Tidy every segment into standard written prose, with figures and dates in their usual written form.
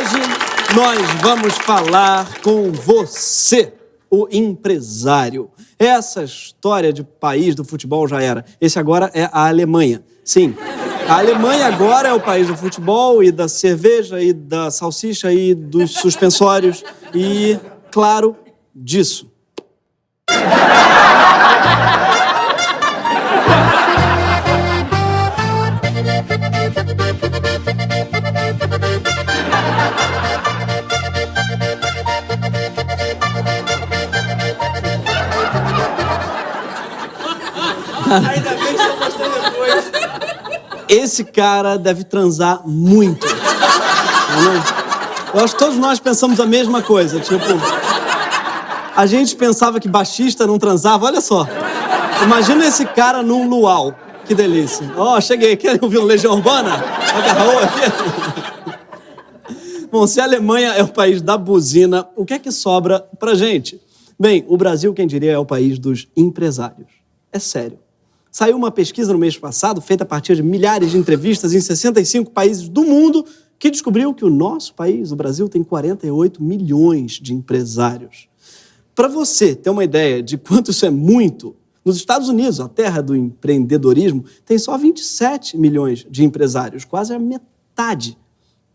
Hoje nós vamos falar com você, o empresário. Essa história de país do futebol já era. Esse agora é a Alemanha. Sim, a Alemanha agora é o país do futebol e da cerveja e da salsicha e dos suspensórios e, claro, disso. Ainda bem que eu mostrei depois. Esse cara deve transar muito. Eu acho que todos nós pensamos a mesma coisa. Tipo, a gente pensava que baixista não transava. Olha só. Imagina esse cara num luau. Que delícia. Ó, cheguei. Querem ouvir um Legião Urbana? Agarrou aqui. Bom, se a Alemanha é o país da buzina, o que é que sobra pra gente? Bem, o Brasil, quem diria, é o país dos empresários. É sério. Saiu uma pesquisa no mês passado, feita a partir de milhares de entrevistas em 65 países do mundo, que descobriu que o nosso país, o Brasil, tem 48 milhões de empresários. Para você ter uma ideia de quanto isso é muito, nos Estados Unidos, a terra do empreendedorismo, tem só 27 milhões de empresários, quase a metade.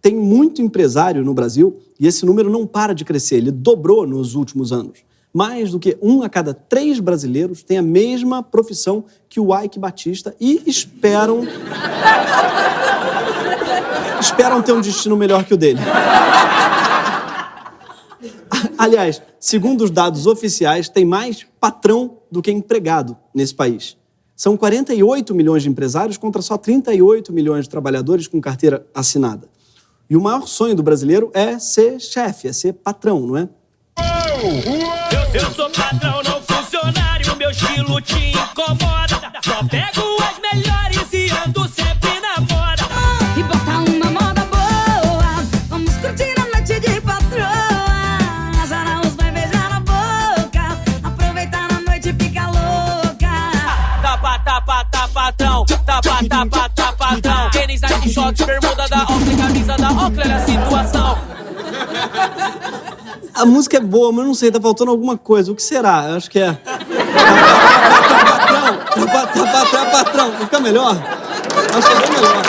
Tem muito empresário no Brasil e esse número não para de crescer, ele dobrou nos últimos anos. Mais do que 1 a cada 3 brasileiros tem a mesma profissão que o Ike Batista e esperam ter um destino melhor que o dele. Aliás, segundo os dados oficiais, tem mais patrão do que empregado nesse país. São 48 milhões de empresários contra só 38 milhões de trabalhadores com carteira assinada. E o maior sonho do brasileiro é ser chefe, é ser patrão, não é? Eu sou patrão, não funcionário, meu estilo te incomoda. Só pego as melhores e ando sempre na moda. E botar uma moda boa, vamos curtir a noite de patroa. Azar os vai beijar na boca, aproveitar a noite e ficar louca. Tapa, tapa, tapa, patrão, tapa, tapa, tapa, patrão. Tênis, Nike, shorts, bermuda da Oakley, camisa da Oakley, olha a situação. A música é boa, mas não sei, tá faltando alguma coisa. O que será? Eu acho que é... Patrão. Fica melhor? Acho que é bem melhor.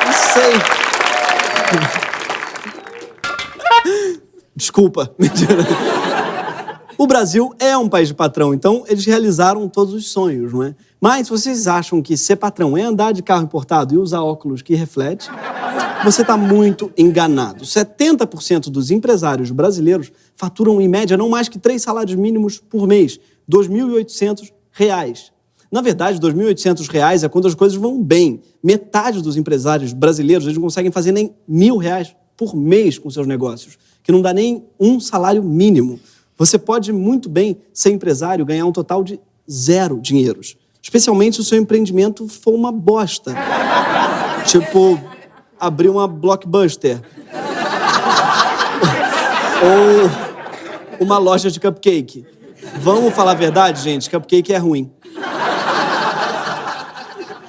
Não sei. Desculpa. Mentira. O Brasil é um país de patrão, então eles realizaram todos os sonhos, não é? Mas se vocês acham que ser patrão é andar de carro importado e usar óculos que reflete, você está muito enganado. 70% dos empresários brasileiros faturam, em média, não mais que 3 salários mínimos por mês, R$ 2.800. Na verdade, R$ 2.800 é quando as coisas vão bem. Metade dos empresários brasileiros eles não conseguem fazer nem R$ 1.000 por mês com seus negócios, que não dá nem um salário mínimo. Você pode muito bem ser empresário e ganhar um total de 0 dinheiros. Especialmente se o seu empreendimento for uma bosta. Tipo, abrir uma Blockbuster. Ou uma loja de cupcake. Vamos falar a verdade, gente? Cupcake é ruim.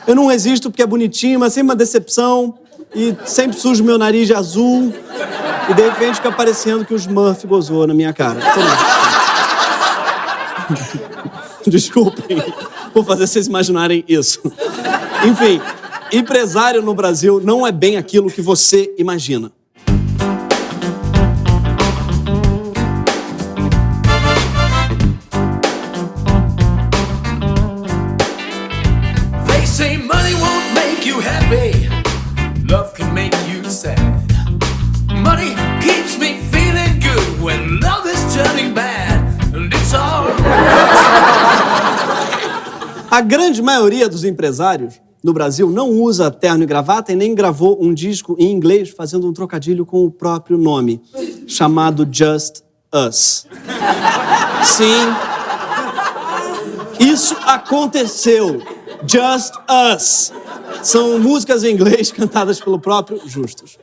Eu não resisto porque é bonitinho, mas sempre uma decepção. E sempre sujo meu nariz de azul. E de repente fica parecendo que o Smurf gozou na minha cara. Desculpem por fazer vocês imaginarem isso. Enfim, empresário no Brasil não é bem aquilo que você imagina. They say money won't make you happy. Love can make you sad. Money keeps me feeling good when love is turning bad. And it's all A grande maioria dos empresários no Brasil não usa terno e gravata e nem gravou um disco em inglês fazendo um trocadilho com o próprio nome, chamado Just Us. Sim, isso aconteceu. Just Us. São músicas em inglês cantadas pelo próprio Justus.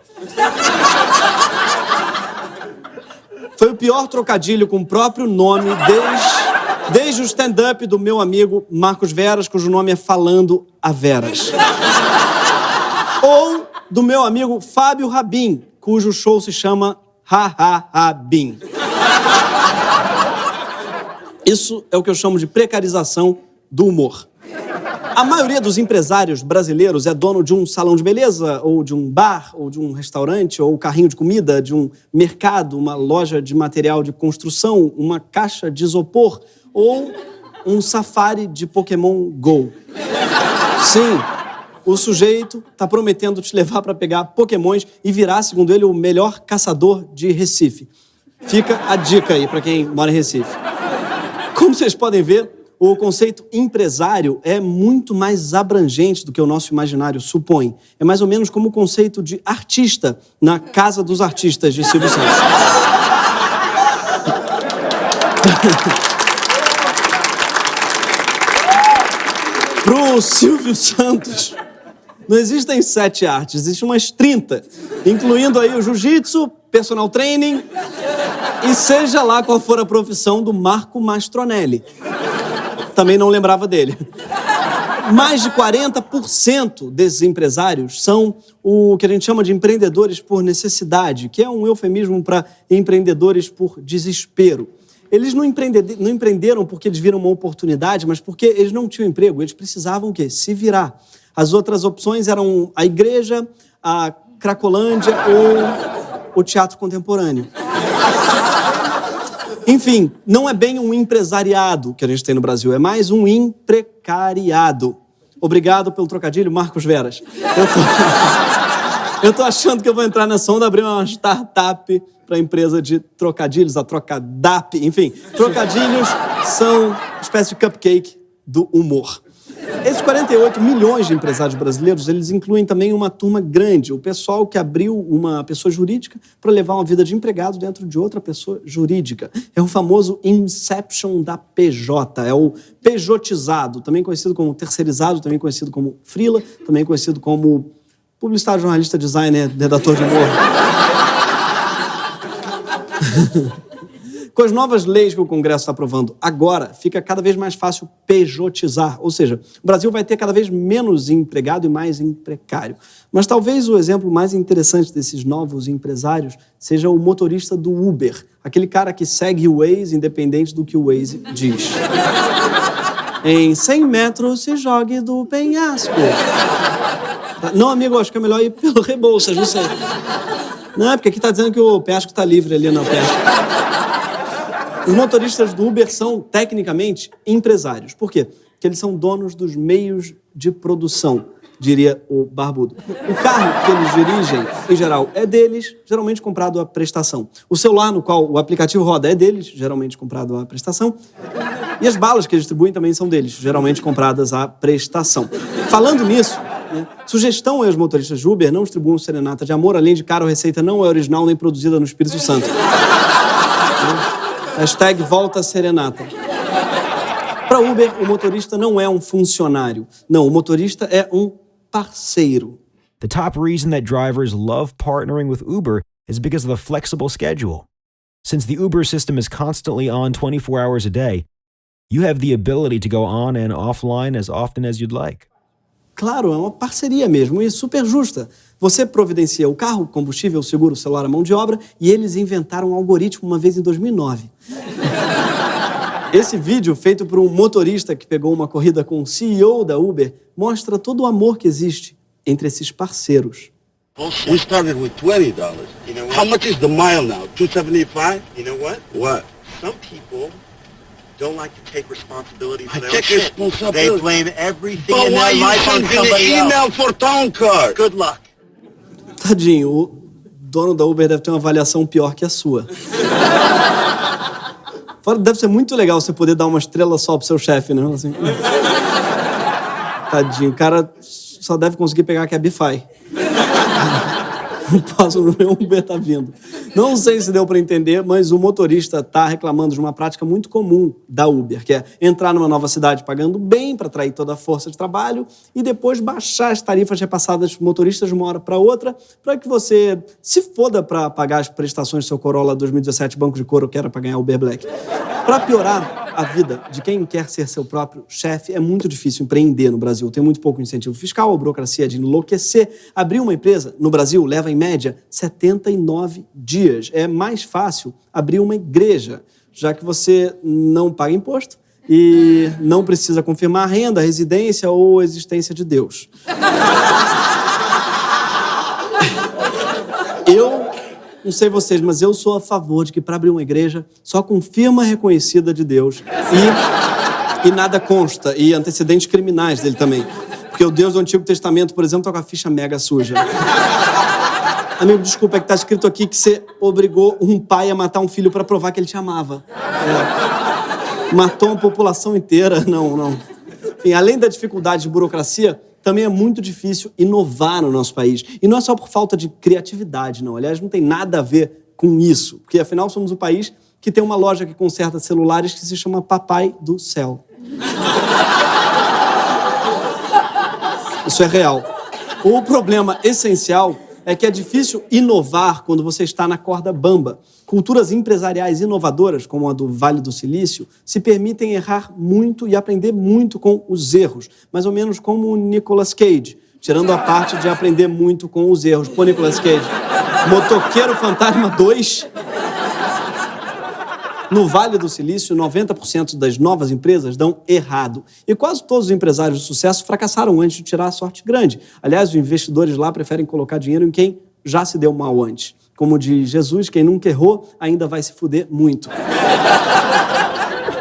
Foi o pior trocadilho com o próprio nome desde o stand-up do meu amigo Marcos Veras, cujo nome é Falando a Veras. Ou do meu amigo Fábio Rabin, cujo show se chama Ha Ha Rabin. Isso é o que eu chamo de precarização do humor. A maioria dos empresários brasileiros é dono de um salão de beleza, ou de um bar, ou de um restaurante, ou carrinho de comida, de um mercado, uma loja de material de construção, uma caixa de isopor, ou um safari de Pokémon Go. Sim, o sujeito está prometendo te levar para pegar Pokémons e virar, segundo ele, o melhor caçador de Recife. Fica a dica aí para quem mora em Recife. Como vocês podem ver, o conceito empresário é muito mais abrangente do que o nosso imaginário supõe. É mais ou menos como o conceito de artista na Casa dos Artistas de Silvio Santos. Pro Silvio Santos, não existem 7 artes, existem umas 30, incluindo aí o jiu-jitsu, personal training e seja lá qual for a profissão do Marco Mastronelli. Também não lembrava dele. Mais de 40% desses empresários são o que a gente chama de empreendedores por necessidade, que é um eufemismo para empreendedores por desespero. Eles não empreenderam porque eles viram uma oportunidade, mas porque eles não tinham emprego. Eles precisavam o quê? Se virar. As outras opções eram a igreja, a Cracolândia ou o teatro contemporâneo. Enfim, não é bem um empresariado que a gente tem no Brasil, é mais um imprecariado. Obrigado pelo trocadilho, Marcos Veras. Eu tô achando que eu vou entrar nessa onda, abrir uma startup para a empresa de trocadilhos, a Trocadap. Enfim, trocadilhos são uma espécie de cupcake do humor. Esses 48 milhões de empresários brasileiros, eles incluem também uma turma grande, o pessoal que abriu uma pessoa jurídica para levar uma vida de empregado dentro de outra pessoa jurídica. É o famoso Inception da PJ, é o pejotizado, também conhecido como terceirizado, também conhecido como freela, também conhecido como publicitário, jornalista, designer, redator de humor. Com as novas leis que o Congresso está aprovando agora, fica cada vez mais fácil pejotizar. Ou seja, o Brasil vai ter cada vez menos empregado e mais precário. Mas talvez o exemplo mais interessante desses novos empresários seja o motorista do Uber. Aquele cara que segue o Waze independente do que o Waze diz. Em 100 metros se jogue do penhasco. Não, amigo, acho que é melhor ir pelo Rebouças, não sei. Não, porque aqui está dizendo que o penhasco está livre ali na penhasco. Os motoristas do Uber são, tecnicamente, empresários. Por quê? Porque eles são donos dos meios de produção, diria o barbudo. O carro que eles dirigem, em geral, é deles, geralmente comprado à prestação. O celular no qual o aplicativo roda é deles, geralmente comprado à prestação. E as balas que eles distribuem também são deles, geralmente compradas à prestação. Falando nisso, sugestão aos motoristas de Uber: não distribuam serenata de amor, além de cara, a receita não é original nem produzida no Espírito Santo. Hashtag volta serenata. Para Uber, o motorista não é um funcionário. Não, o motorista é um parceiro. The top reason that drivers love partnering with Uber is because of the flexible schedule. Since the Uber system is constantly on 24 hours a day, you have the ability to go on and offline as often as you'd like. Claro, é uma parceria mesmo e super justa. Você providencia o carro, o combustível, o seguro, o celular, a mão de obra, e eles inventaram um algoritmo uma vez em 2009. Esse vídeo, feito por um motorista que pegou uma corrida com o CEO da Uber, mostra todo o amor que existe entre esses parceiros. We started with $20. You know what? How much is the mile now? $2.75? You know what? What? Some people don't like to take responsibility for I their take own shit. responsibility. They blame everything But in why their you life on sending somebody an email else. for town car? Good luck. Tadinho, o dono da Uber deve ter uma avaliação pior que a sua. Fora, deve ser muito legal você poder dar uma estrela só pro seu chefe, né? Assim. Tadinho, o cara só deve conseguir pegar a Cabify. Não posso, o meu Uber tá vindo. Não sei se deu para entender, mas o motorista tá reclamando de uma prática muito comum da Uber, que é entrar numa nova cidade pagando bem para atrair toda a força de trabalho e depois baixar as tarifas repassadas dos motoristas de uma hora para outra, para que você se foda para pagar as prestações do seu Corolla 2017 Banco de Couro, que era para ganhar Uber Black. Para piorar a vida de quem quer ser seu próprio chefe, é muito difícil empreender no Brasil. Tem muito pouco incentivo fiscal, a burocracia é de enlouquecer. Abrir uma empresa no Brasil leva, em média, 79 dias. É mais fácil abrir uma igreja, já que você não paga imposto e não precisa confirmar a renda, a residência ou a existência de Deus. Eu não sei vocês, mas eu sou a favor de que para abrir uma igreja só com firma reconhecida de Deus e nada consta, e antecedentes criminais dele também. Porque o Deus do Antigo Testamento, por exemplo, tá com a ficha mega suja. Amigo, desculpa, é que tá escrito aqui que você obrigou um pai a matar um filho para provar que ele te amava. Matou uma população inteira, não. Enfim, além da dificuldade de burocracia, também é muito difícil inovar no nosso país. E não é só por falta de criatividade, não. Aliás, não tem nada a ver com isso. Porque, afinal, somos um país que tem uma loja que conserta celulares que se chama Papai do Céu. Isso é real. O problema essencial é que é difícil inovar quando você está na corda bamba. Culturas empresariais inovadoras, como a do Vale do Silício, se permitem errar muito e aprender muito com os erros. Mais ou menos como o Nicolas Cage, tirando a parte de aprender muito com os erros. Pô, Nicolas Cage, Motoqueiro Fantasma 2. No Vale do Silício, 90% das novas empresas dão errado. E quase todos os empresários de sucesso fracassaram antes de tirar a sorte grande. Aliás, os investidores lá preferem colocar dinheiro em quem já se deu mal antes. Como diz Jesus, quem nunca errou ainda vai se fuder muito.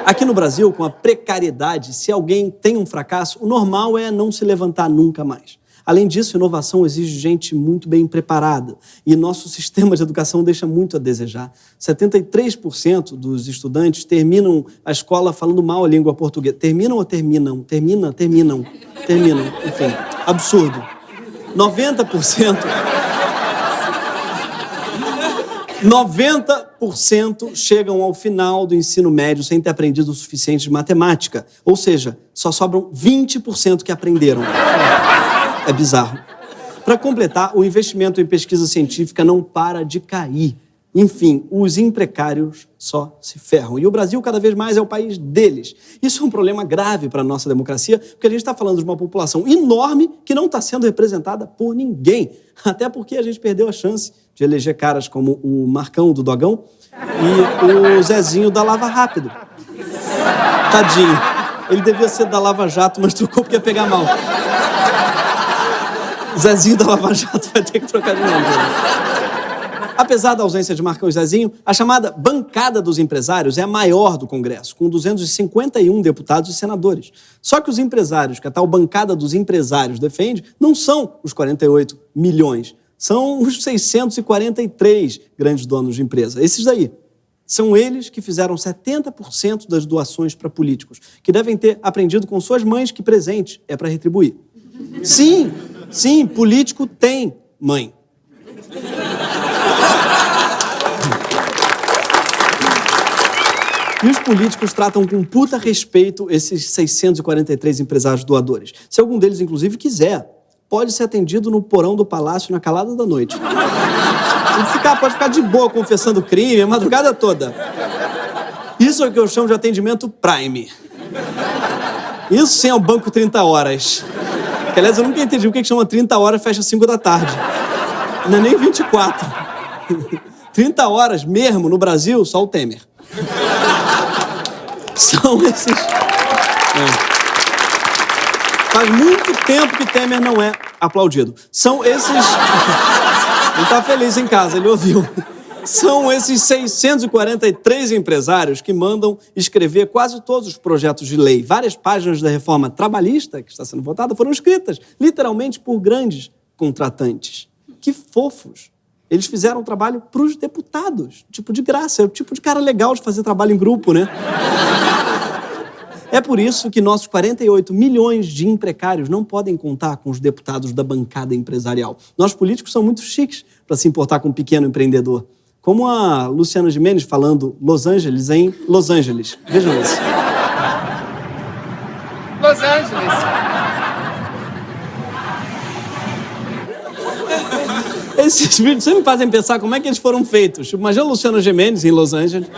Aqui no Brasil, com a precariedade, se alguém tem um fracasso, o normal é não se levantar nunca mais. Além disso, inovação exige gente muito bem preparada. E nosso sistema de educação deixa muito a desejar. 73% dos estudantes terminam a escola falando mal a língua portuguesa. Terminam ou terminam? Terminam. Enfim, absurdo. 90% chegam ao final do ensino médio sem ter aprendido o suficiente de matemática. Ou seja, só sobram 20% que aprenderam. É bizarro. Para completar, o investimento em pesquisa científica não para de cair. Enfim, os imprecários só se ferram. E o Brasil, cada vez mais, é o país deles. Isso é um problema grave para a nossa democracia, porque a gente está falando de uma população enorme que não está sendo representada por ninguém. Até porque a gente perdeu a chance de eleger caras como o Marcão do Dogão e o Zezinho da Lava Rápido. Tadinho. Ele devia ser da Lava Jato, mas trocou porque ia pegar mal. Zezinho da Lava Jato vai ter que trocar de nome. Apesar da ausência de Marcão e Zezinho, a chamada bancada dos empresários é a maior do Congresso, com 251 deputados e senadores. Só que os empresários que a tal bancada dos empresários defende não são os 48 milhões, são os 643 grandes donos de empresa. Esses daí. São eles que fizeram 70% das doações para políticos, que devem ter aprendido com suas mães que presente é para retribuir. Sim, político tem mãe. E os políticos tratam com puta respeito esses 643 empresários doadores. Se algum deles, inclusive, quiser, pode ser atendido no porão do palácio na calada da noite. Pode ficar de boa confessando crime a madrugada toda. Isso é o que eu chamo de atendimento Prime. Isso sim é o banco 30 horas. Que, aliás, eu nunca entendi o que chama 30 horas e fecha 5 da tarde. Não é nem 24. 30 horas mesmo no Brasil, só o Temer. São esses... Faz muito tempo que Temer não é aplaudido. São esses... Ele tá feliz em casa, ele ouviu. São esses 643 empresários que mandam escrever quase todos os projetos de lei. Várias páginas da reforma trabalhista que está sendo votada foram escritas, literalmente, por grandes contratantes. Que fofos. Eles fizeram trabalho para os deputados, tipo de graça. É o tipo de cara legal de fazer trabalho em grupo, né? É por isso que nossos 48 milhões de imprecários não podem contar com os deputados da bancada empresarial. Nós políticos somos muito chiques para se importar com um pequeno empreendedor. Como a Luciana Gimenez falando Los Angeles em Los Angeles. Vejam isso. Los Angeles. Esses vídeos sempre me fazem pensar como é que eles foram feitos. Tipo, imagina o Luciano Gimenez em Los Angeles,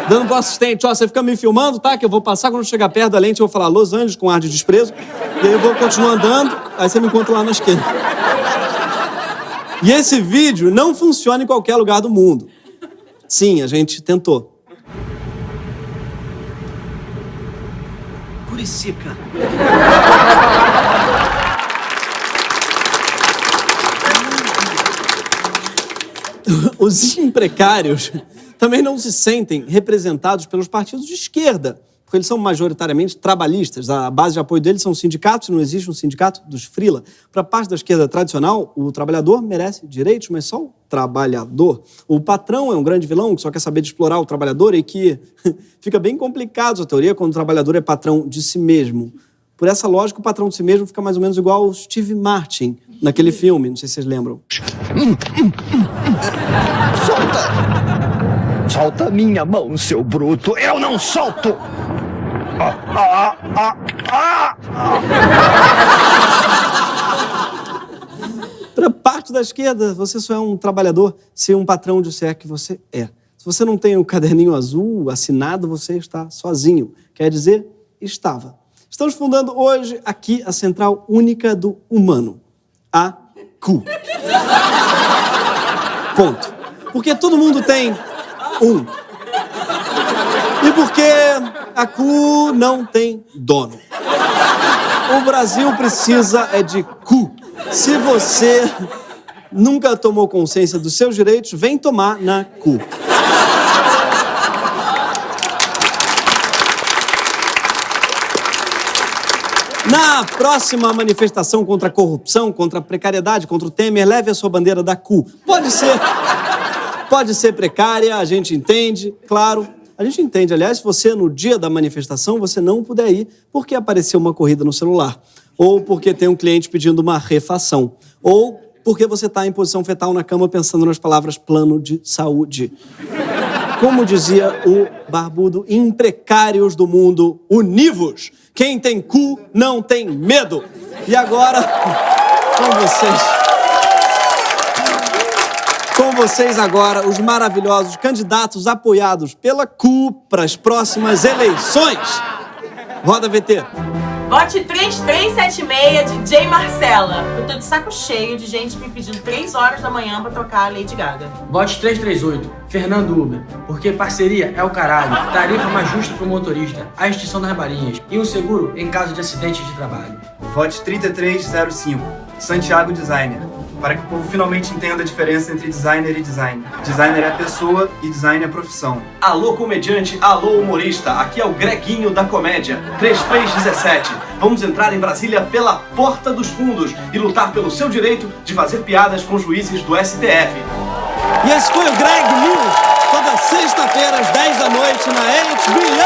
dando pro assistente, ó, você fica me filmando, tá? Que eu vou passar, quando eu chegar perto da lente, eu vou falar Los Angeles com ar de desprezo, e aí eu vou continuar andando, aí você me encontra lá na esquerda. E esse vídeo não funciona em qualquer lugar do mundo. Sim, a gente tentou. Curicica. Os imprecários também não se sentem representados pelos partidos de esquerda, porque eles são majoritariamente trabalhistas. A base de apoio deles são sindicatos, não existe um sindicato dos freela. Para a parte da esquerda tradicional, o trabalhador merece direitos, mas só o trabalhador. O patrão é um grande vilão que só quer saber de explorar o trabalhador e que fica bem complicado a teoria quando o trabalhador é patrão de si mesmo. Por essa lógica, o patrão de si mesmo fica mais ou menos igual ao Steve Martin, naquele filme, não sei se vocês lembram. Solta! Solta minha mão, seu bruto! Eu não solto! Para parte da esquerda, você só é um trabalhador se um patrão disser que você é. Se você não tem o caderninho azul assinado, você está sozinho. Quer dizer, estava. Estamos fundando hoje aqui a Central Única do Humano. A CU. Ponto. Porque todo mundo tem um. E porque a CU não tem dono. O Brasil precisa é de CU. Se você nunca tomou consciência dos seus direitos, vem tomar na CU. Na próxima manifestação contra a corrupção, contra a precariedade, contra o Temer, leve a sua bandeira da CU. Pode ser precária, a gente entende, claro. A gente entende, aliás, se você, no dia da manifestação, você não puder ir porque apareceu uma corrida no celular. Ou porque tem um cliente pedindo uma refação. Ou porque você está em posição fetal na cama pensando nas palavras plano de saúde. Como dizia o barbudo, imprecários do mundo, univos. Quem tem cu não tem medo. E agora, com vocês agora, os maravilhosos candidatos apoiados pela CU para as próximas eleições. Roda VT. Vote 3376 de J. Marcela. Eu tô de saco cheio de gente me pedindo 3 horas da manhã pra tocar a Lady Gaga. Vote 338, Fernando Uber. Porque parceria é o caralho. Tarifa mais justa pro motorista. A extinção das barinhas. E um seguro em caso de acidente de trabalho. Vote 3305, Santiago Designer. Para que o povo finalmente entenda a diferença entre designer e design. Designer é pessoa e design é profissão. Alô comediante, alô humorista, aqui é o Greguinho da Comédia, 3317. Vamos entrar em Brasília pela porta dos fundos e lutar pelo seu direito de fazer piadas com juízes do STF. E esse foi o Greg News, toda sexta-feira às 10 da noite na HBO.